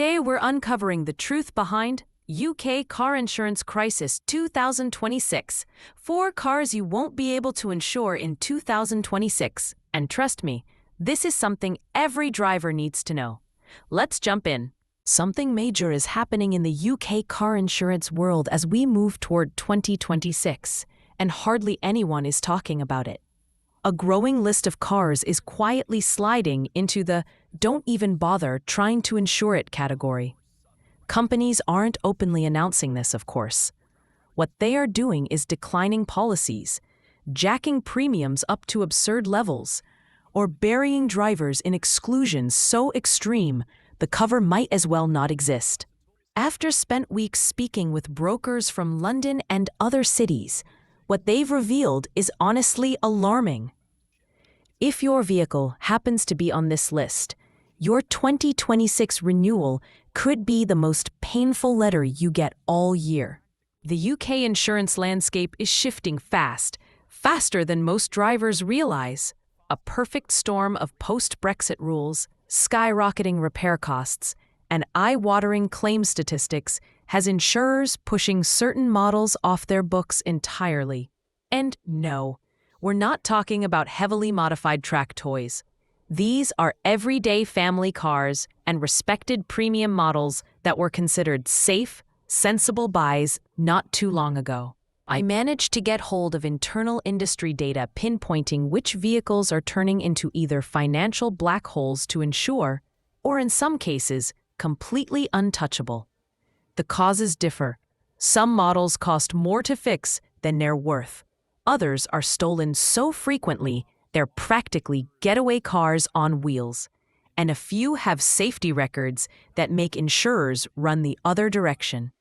Today we're uncovering the truth behind UK car insurance crisis 2026. 4 cars you won't be able to insure in 2026. And trust me, this is something every driver needs to know. Let's jump in. Something major is happening in the UK car insurance world as we move toward 2026, and hardly anyone is talking about it. A growing list of cars is quietly sliding into the "don't even bother trying to insure it" category. Companies aren't openly announcing this, of course. What they are doing is declining policies, jacking premiums up to absurd levels, or burying drivers in exclusions so extreme the cover might as well not exist. After spent weeks speaking with brokers from London and other cities, what they've revealed is honestly alarming. If your vehicle happens to be on this list, your 2026 renewal could be the most painful letter you get all year. The UK insurance landscape is shifting fast, faster than most drivers realize. A perfect storm of post-Brexit rules, skyrocketing repair costs, and eye-watering claim statistics has insurers pushing certain models off their books entirely. And no, we're not talking about heavily modified track toys. These are everyday family cars and respected premium models that were considered safe, sensible buys not too long ago. I managed to get hold of internal industry data pinpointing which vehicles are turning into either financial black holes to insure, or in some cases, completely untouchable. The causes differ. Some models cost more to fix than they're worth. Others are stolen so frequently they're practically getaway cars on wheels. And a few have safety records that make insurers run the other direction.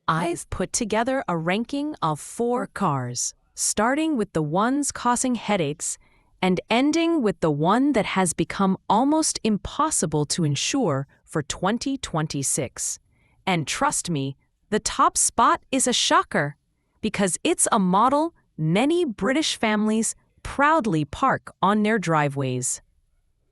I've put together a ranking of 4 cars, starting with the ones causing headaches and ending with the one that has become almost impossible to insure for 2026. And trust me, the top spot is a shocker, because it's a model many British families proudly park on their driveways.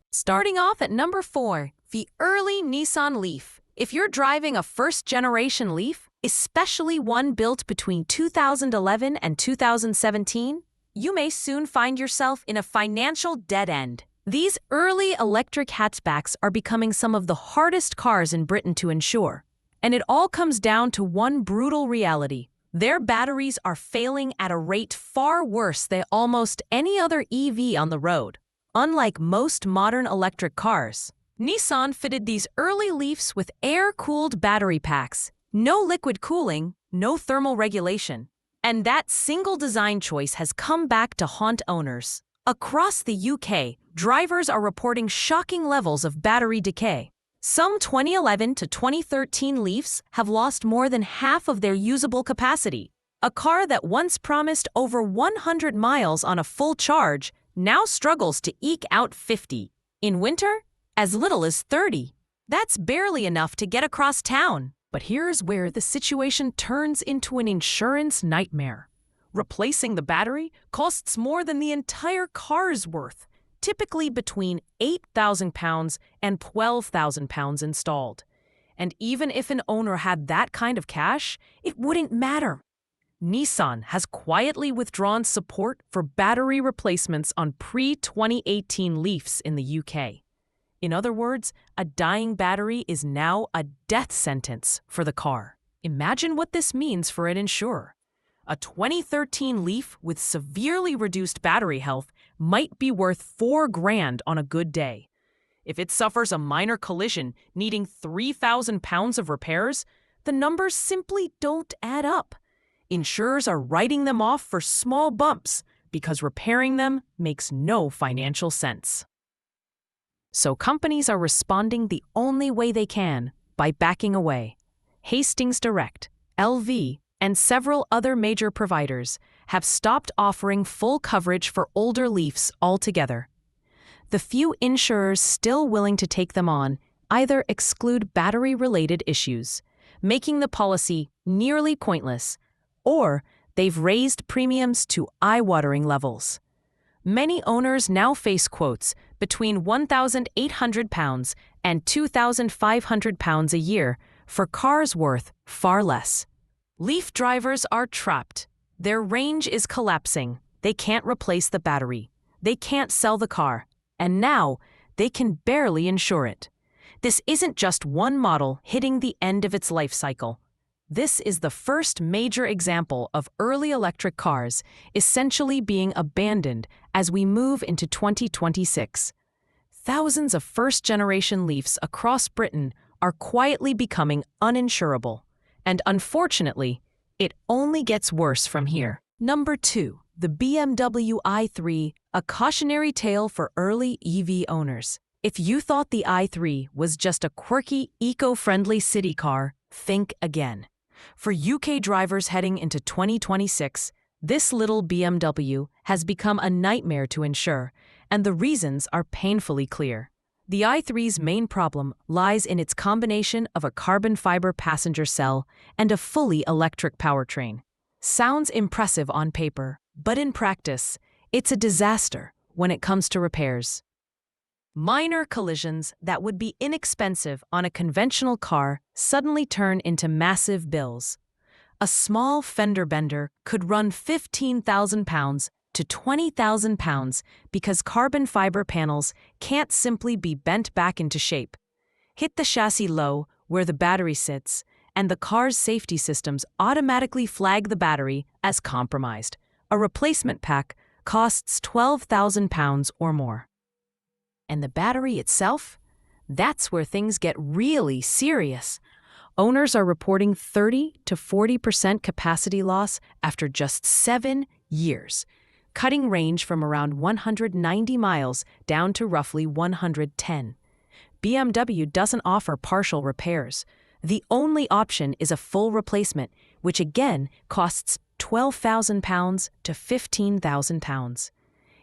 Starting off at number 4, the early Nissan Leaf. If you're driving a first-generation Leaf, especially one built between 2011 and 2017, you may soon find yourself in a financial dead end. These early electric hatchbacks are becoming some of the hardest cars in Britain to insure. And it all comes down to one brutal reality. Their batteries are failing at a rate far worse than almost any other EV on the road. Unlike most modern electric cars, Nissan fitted these early Leafs with air-cooled battery packs. No liquid cooling, no thermal regulation. And that single design choice has come back to haunt owners. Across the UK, drivers are reporting shocking levels of battery decay. Some 2011 to 2013 Leafs have lost more than half of their usable capacity. A car that once promised over 100 miles on a full charge now struggles to eke out 50. In winter, as little as 30. That's barely enough to get across town. But here's where the situation turns into an insurance nightmare. Replacing the battery costs more than the entire car's worth, typically between £8,000 and £12,000 installed. And even if an owner had that kind of cash, it wouldn't matter. Nissan has quietly withdrawn support for battery replacements on pre-2018 Leafs in the UK. In other words, a dying battery is now a death sentence for the car. Imagine what this means for an insurer. A 2013 Leaf with severely reduced battery health might be worth $4,000 on a good day. If it suffers a minor collision needing £3,000 of repairs, the numbers simply don't add up. Insurers are writing them off for small bumps because repairing them makes no financial sense. So companies are responding the only way they can, by backing away. Hastings Direct, LV, and several other major providers have stopped offering full coverage for older Leafs altogether. The few insurers still willing to take them on either exclude battery-related issues, making the policy nearly pointless, or they've raised premiums to eye-watering levels. Many owners now face quotes between £1,800 and £2,500 a year for cars worth far less. Leaf drivers are trapped. Their range is collapsing. They can't replace the battery. They can't sell the car. And now, they can barely insure it. This isn't just one model hitting the end of its life cycle. This is the first major example of early electric cars essentially being abandoned as we move into 2026. Thousands of first-generation Leafs across Britain are quietly becoming uninsurable. And unfortunately, it only gets worse from here. Number 2. The BMW i3, a cautionary tale for early EV owners. If you thought the i3 was just a quirky, eco-friendly city car, think again. For UK drivers heading into 2026, this little BMW has become a nightmare to insure, and the reasons are painfully clear. The i3's main problem lies in its combination of a carbon fiber passenger cell and a fully electric powertrain. Sounds impressive on paper, but in practice, it's a disaster when it comes to repairs. Minor collisions that would be inexpensive on a conventional car suddenly turn into massive bills. A small fender bender could run £15,000 to £20,000 because carbon fiber panels can't simply be bent back into shape. Hit the chassis low, where the battery sits, and the car's safety systems automatically flag the battery as compromised. A replacement pack costs £12,000 or more. And the battery itself? That's where things get really serious. Owners are reporting 30 to 40% capacity loss after just 7 years, cutting range from around 190 miles down to roughly 110. BMW doesn't offer partial repairs. The only option is a full replacement, which again costs £12,000 to £15,000.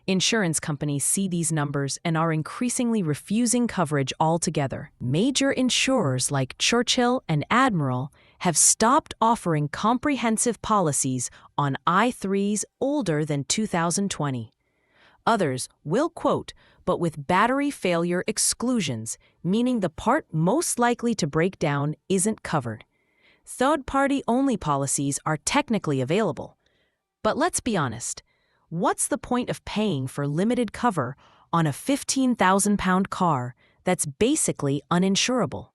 Insurance companies see these numbers and are increasingly refusing coverage altogether. Major insurers like Churchill and Admiral have stopped offering comprehensive policies on i3s older than 2020. Others will quote, but with battery failure exclusions, meaning the part most likely to break down isn't covered. Third-party-only policies are technically available. But let's be honest. What's the point of paying for limited cover on a £15,000 car that's basically uninsurable?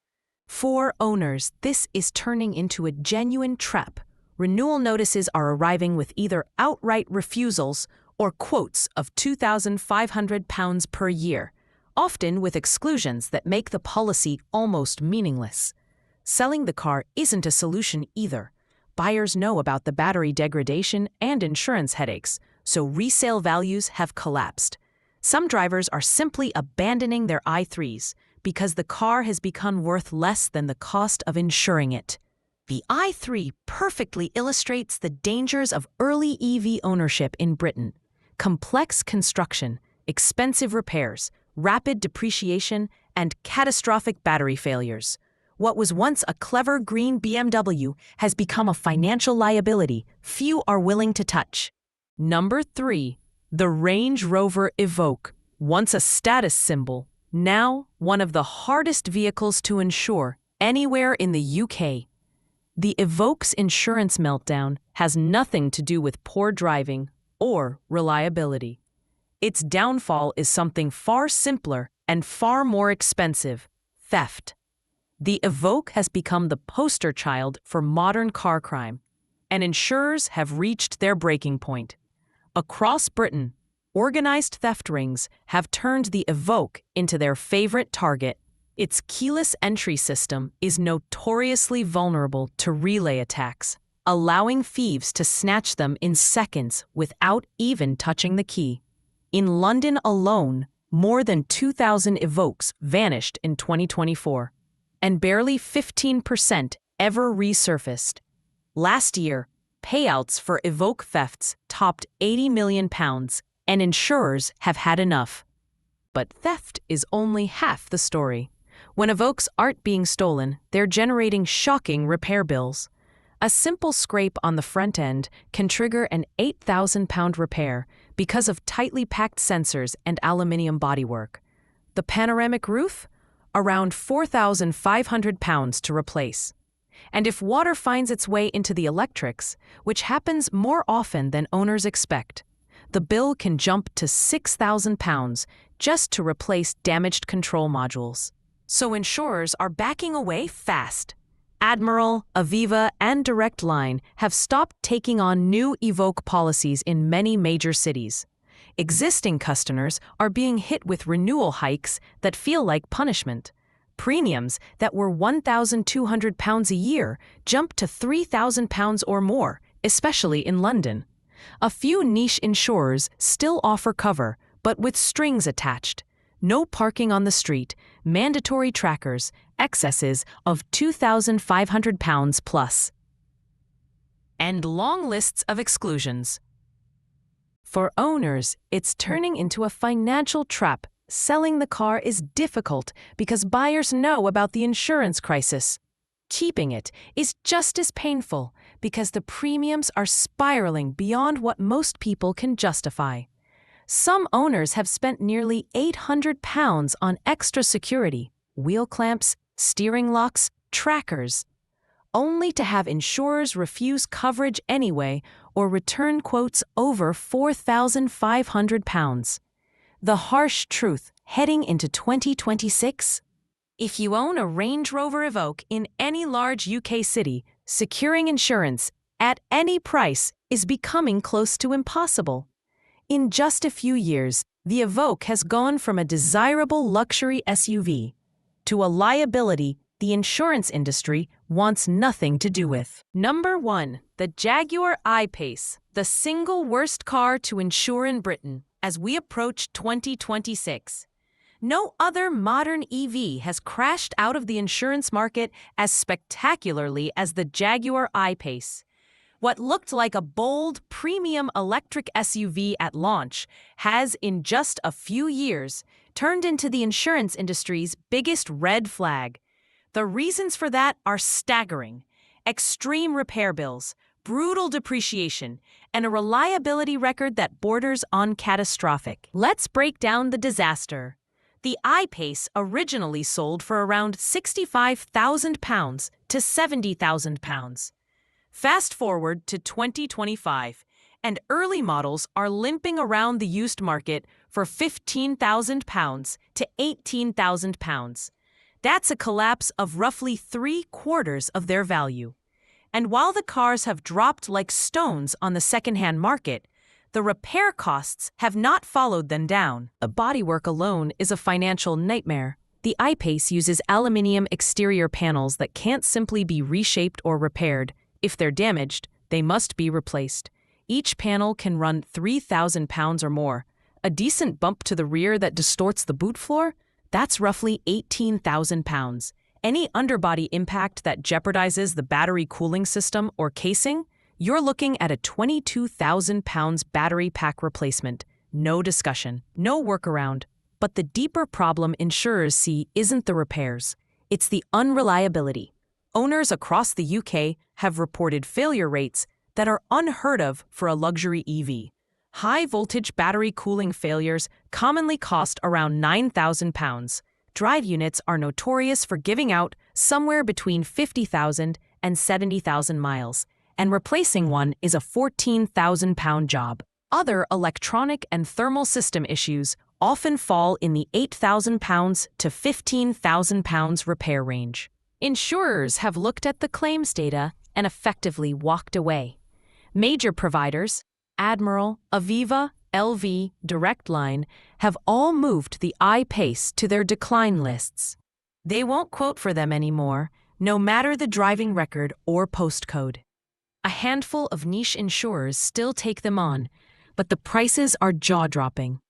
For owners, this is turning into a genuine trap. Renewal notices are arriving with either outright refusals or quotes of £2,500 per year, often with exclusions that make the policy almost meaningless. Selling the car isn't a solution either. Buyers know about the battery degradation and insurance headaches, so resale values have collapsed. Some drivers are simply abandoning their i3s because the car has become worth less than the cost of insuring it. The i3 perfectly illustrates the dangers of early EV ownership in Britain. Complex construction, expensive repairs, rapid depreciation, and catastrophic battery failures. What was once a clever green BMW has become a financial liability few are willing to touch. Number 3. The Range Rover Evoque. Once a status symbol, now one of the hardest vehicles to insure anywhere in the UK. The Evoque's insurance meltdown has nothing to do with poor driving or reliability. Its downfall is something far simpler and far more expensive: theft. The Evoque has become the poster child for modern car crime, and insurers have reached their breaking point. Across Britain, organized theft rings have turned the Evoque into their favorite target. Its keyless entry system is notoriously vulnerable to relay attacks, allowing thieves to snatch them in seconds without even touching the key. In London alone, more than 2,000 Evoques vanished in 2024, and barely 15% ever resurfaced. Last year, payouts for Evoque thefts topped £80 million, and insurers have had enough. But theft is only half the story. When Evoques aren't being stolen, they're generating shocking repair bills. A simple scrape on the front end can trigger an £8,000 repair because of tightly packed sensors and aluminium bodywork. The panoramic roof? around £4,500 to replace. And if water finds its way into the electrics, which happens more often than owners expect, the bill can jump to £6,000 just to replace damaged control modules. So insurers are backing away fast. Admiral, Aviva, and Direct Line have stopped taking on new Evoque policies in many major cities. Existing customers are being hit with renewal hikes that feel like punishment. Premiums that were £1,200 a year jump to £3,000 or more, especially in London. A few niche insurers still offer cover, but with strings attached. No parking on the street, mandatory trackers, excesses of £2,500 plus. And long lists of exclusions. For owners, it's turning into a financial trap. Selling the car is difficult because buyers know about the insurance crisis. Keeping it is just as painful because the premiums are spiraling beyond what most people can justify. Some owners have spent nearly £800 on extra security, wheel clamps, steering locks, trackers, only to have insurers refuse coverage anyway or return quotes over £4,500. The harsh truth heading into 2026? If you own a Range Rover Evoque in any large UK city, securing insurance at any price is becoming close to impossible. In just a few years, the Evoque has gone from a desirable luxury SUV to a liability the insurance industry wants nothing to do with. Number 1. The Jaguar I-Pace, the single worst car to insure in Britain as we approach 2026. No other modern EV has crashed out of the insurance market as spectacularly as the Jaguar I-Pace. What looked like a bold, premium electric SUV at launch has, in just a few years, turned into the insurance industry's biggest red flag. The reasons for that are staggering: extreme repair bills, brutal depreciation, and a reliability record that borders on catastrophic. Let's break down the disaster. The I-Pace originally sold for around £65,000 to £70,000. Fast forward to 2025, and early models are limping around the used market for £15,000 to £18,000. That's a collapse of roughly 3/4 of their value. And while the cars have dropped like stones on the secondhand market, the repair costs have not followed them down. The bodywork alone is a financial nightmare. The I-Pace uses aluminium exterior panels that can't simply be reshaped or repaired. If they're damaged, they must be replaced. Each panel can run £3,000 or more. A decent bump to the rear that distorts the boot floor? That's roughly £18,000. Any underbody impact that jeopardizes the battery cooling system or casing? You're looking at a £22,000 battery pack replacement. No discussion, no workaround. But the deeper problem insurers see isn't the repairs. It's the unreliability. Owners across the UK have reported failure rates that are unheard of for a luxury EV. High-voltage battery cooling failures commonly cost around £9,000. Drive units are notorious for giving out somewhere between 50,000 and 70,000 miles, and replacing one is a £14,000 job. Other electronic and thermal system issues often fall in the £8,000 to £15,000 repair range. Insurers have looked at the claims data and effectively walked away. Major providers, Admiral, Aviva, LV, Direct Line, have all moved the I-Pace to their decline lists. They won't quote for them anymore, no matter the driving record or postcode. A handful of niche insurers still take them on, but the prices are jaw-dropping.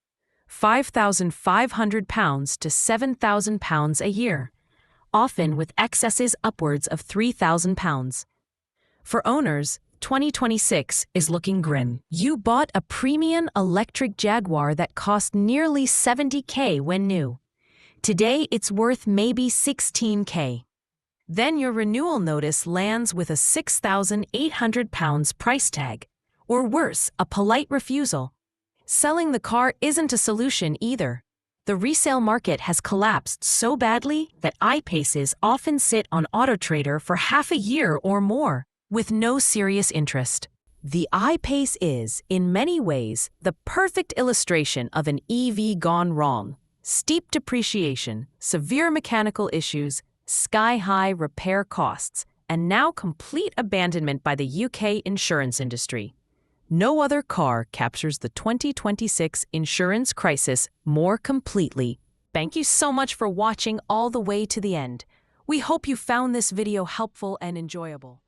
£5,500 to £7,000 a year, often with excesses upwards of £3,000. For owners, 2026 is looking grim. You bought a premium electric Jaguar that cost nearly $70,000 when new. Today it's worth maybe $16,000. Then your renewal notice lands with a £6,800 price tag. Or worse, a polite refusal. Selling the car isn't a solution either. The resale market has collapsed so badly that iPaces often sit on AutoTrader for half a year or more, with no serious interest. The iPace is, in many ways, the perfect illustration of an EV gone wrong. Steep depreciation, severe mechanical issues, sky-high repair costs, and now complete abandonment by the UK insurance industry. No other car captures the 2026 insurance crisis more completely. Thank you so much for watching all the way to the end. We hope you found this video helpful and enjoyable.